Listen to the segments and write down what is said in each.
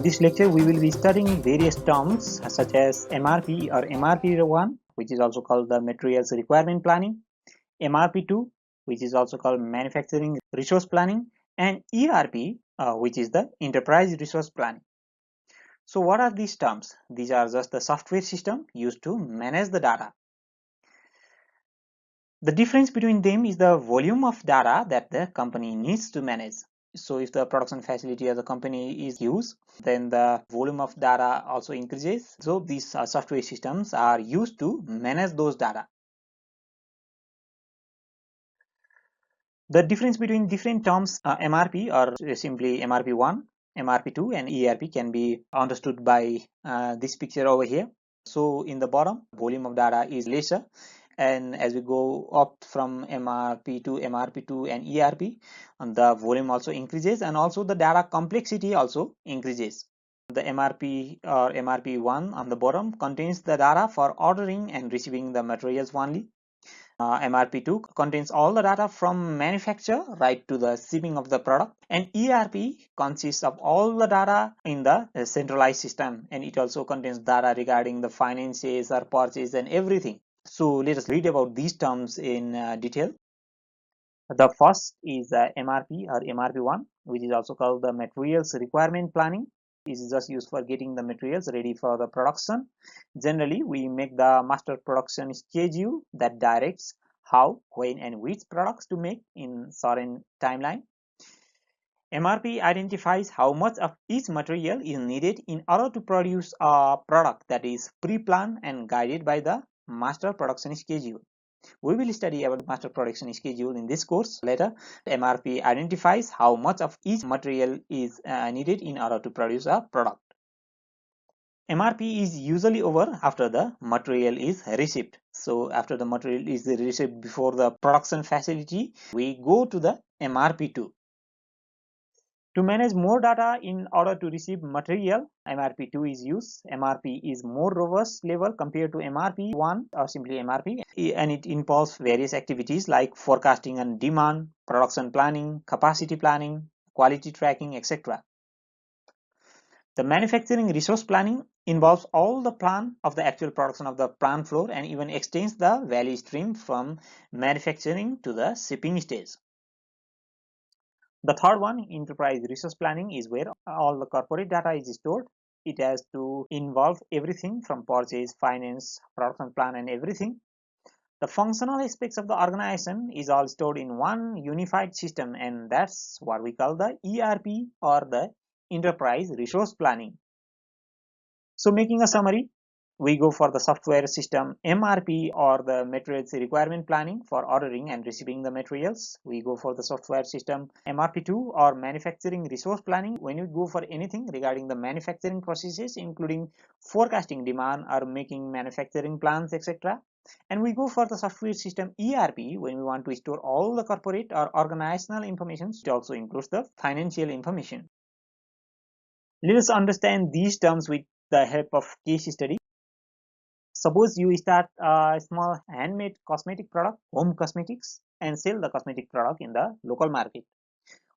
this lecture, we will be studying various terms such as MRP or MRP1, which is also called the Materials Requirement Planning, MRP2, which is also called Manufacturing Resource Planning, and ERP, which is the Enterprise Resource Planning. So what are these terms? These are just the software system used to manage the data. The difference between them is the volume of data that the company needs to manage. So if the production facility of the company is huge, then the volume of data also increases. So these software systems are used to manage those data. The difference between different terms MRP or simply MRP1, MRP2 and ERP can be understood by this picture over here. So in the bottom, volume of data is lesser, and as we go up from MRP to MRP2 and ERP, the volume also increases, and also the data complexity also increases. The MRP or MRP1 on the bottom contains the data for ordering and receiving the materials only. MRP2 contains all the data from manufacture right to the shipping of the product, and ERP consists of all the data in the centralized system, and it also contains data regarding the finances or purchase and everything. So let us read about these terms in detail. The first is MRP or MRP1, which is also called the Materials Requirement Planning. This is just used for getting the materials ready for the production. Generally, we make the master production schedule that directs how, when, and which products to make in certain timeline. MRP identifies how much of each material is needed in order to produce a product that is pre-planned and guided by the master production schedule. We will study about master production schedule in this course later. MRP identifies how much of each material is needed in order to produce a product. MRP is usually over after the material is received. So after the material is received before the production facility, we go to the MRP2. To manage more data in order to receive material, MRP2 is used. MRP is more robust level compared to MRP1 or simply MRP, and it involves various activities like forecasting and demand, production planning, capacity planning, quality tracking, etc. The manufacturing resource planning involves all the plan of the actual production of the plant floor and even extends the value stream from manufacturing to the shipping stage. The third one, enterprise resource planning, is where all the corporate data is stored. It has to involve everything from purchase, finance, production plan, and everything. The functional aspects of the organization is all stored in one unified system, and that's what we call the ERP or the enterprise resource planning. So making a summary, we go for the software system MRP or the materials requirement planning for ordering and receiving the materials. We go for the software system MRP2 or manufacturing resource planning when we go for anything regarding the manufacturing processes, including forecasting demand or making manufacturing plans, etc. And we go for the software system ERP when we want to store all the corporate or organizational information. It also includes the financial information. Let us understand these terms with the help of case study. Suppose you start a small handmade cosmetic product, home cosmetics, and sell the cosmetic product in the local market.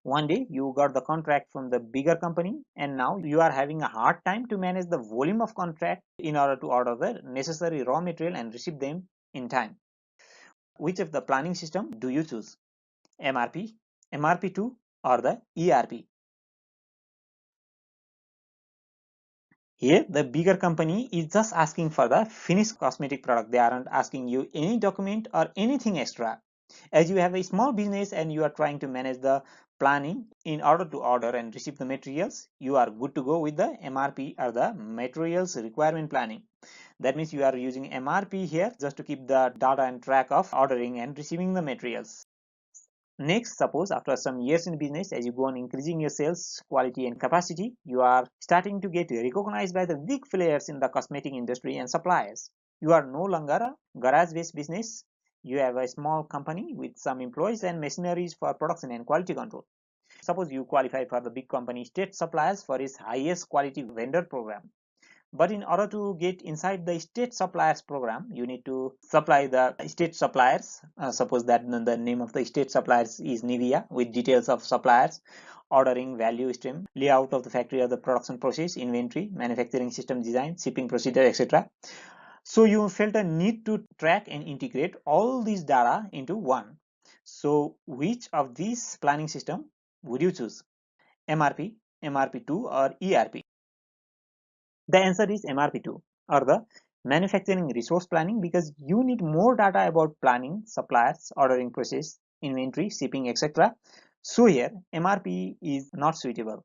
One day you got the contract from the bigger company, and now you are having a hard time to manage the volume of contract in order to order the necessary raw material and receive them in time. Which of the planning system do you choose? MRP, MRP2, or the ERP? Here, the bigger company is just asking for the finished cosmetic product. They aren't asking you any document or anything extra. As you have a small business and you are trying to manage the planning in order to order and receive the materials, you are good to go with the MRP or the materials requirement planning. That means you are using MRP here just to keep the data and track of ordering and receiving the materials. Next, suppose after some years in business, as you go on increasing your sales, quality and capacity, you are starting to get recognized by the big players in the cosmetic industry and suppliers. You are no longer a garage-based business. You have a small company with some employees and machineries for production and quality control. Suppose you qualify for the big company state suppliers for its highest quality vendor program. But in order to get inside the state suppliers program, you need to supply the state suppliers. Suppose that the name of the state suppliers is Nivea with details of suppliers, ordering, value stream, layout of the factory or the production process, inventory, manufacturing system design, shipping procedure, etc. So you felt a need to track and integrate all these data into one. So which of these planning system would you choose? MRP, MRP2 or ERP? The answer is MRP2 or the manufacturing resource planning, because you need more data about planning, suppliers, ordering process, inventory, shipping, etc. So here MRP is not suitable.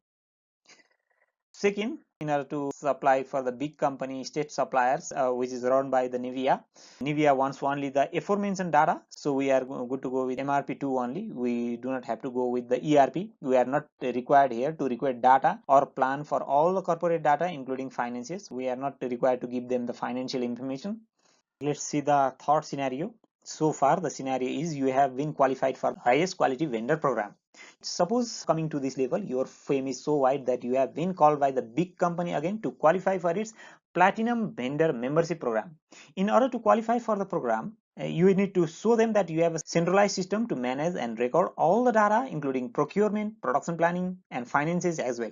Second, in order to supply for the big company state suppliers, which is run by the Nivea wants only the aforementioned data, so we are good to go with MRP2 only. We do not have to go with the ERP. We are not required here to require data or plan for all the corporate data, including finances. We are not required to give them the financial information. Let's see the third scenario. So far the scenario is you have been qualified for highest quality vendor program. Suppose coming to this level, your fame is so wide that you have been called by the big company again to qualify for its platinum vendor membership program. In order to qualify for the program, you need to show them that you have a centralized system to manage and record all the data, including procurement, production planning, and finances as well.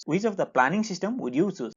Which of the planning system would you choose?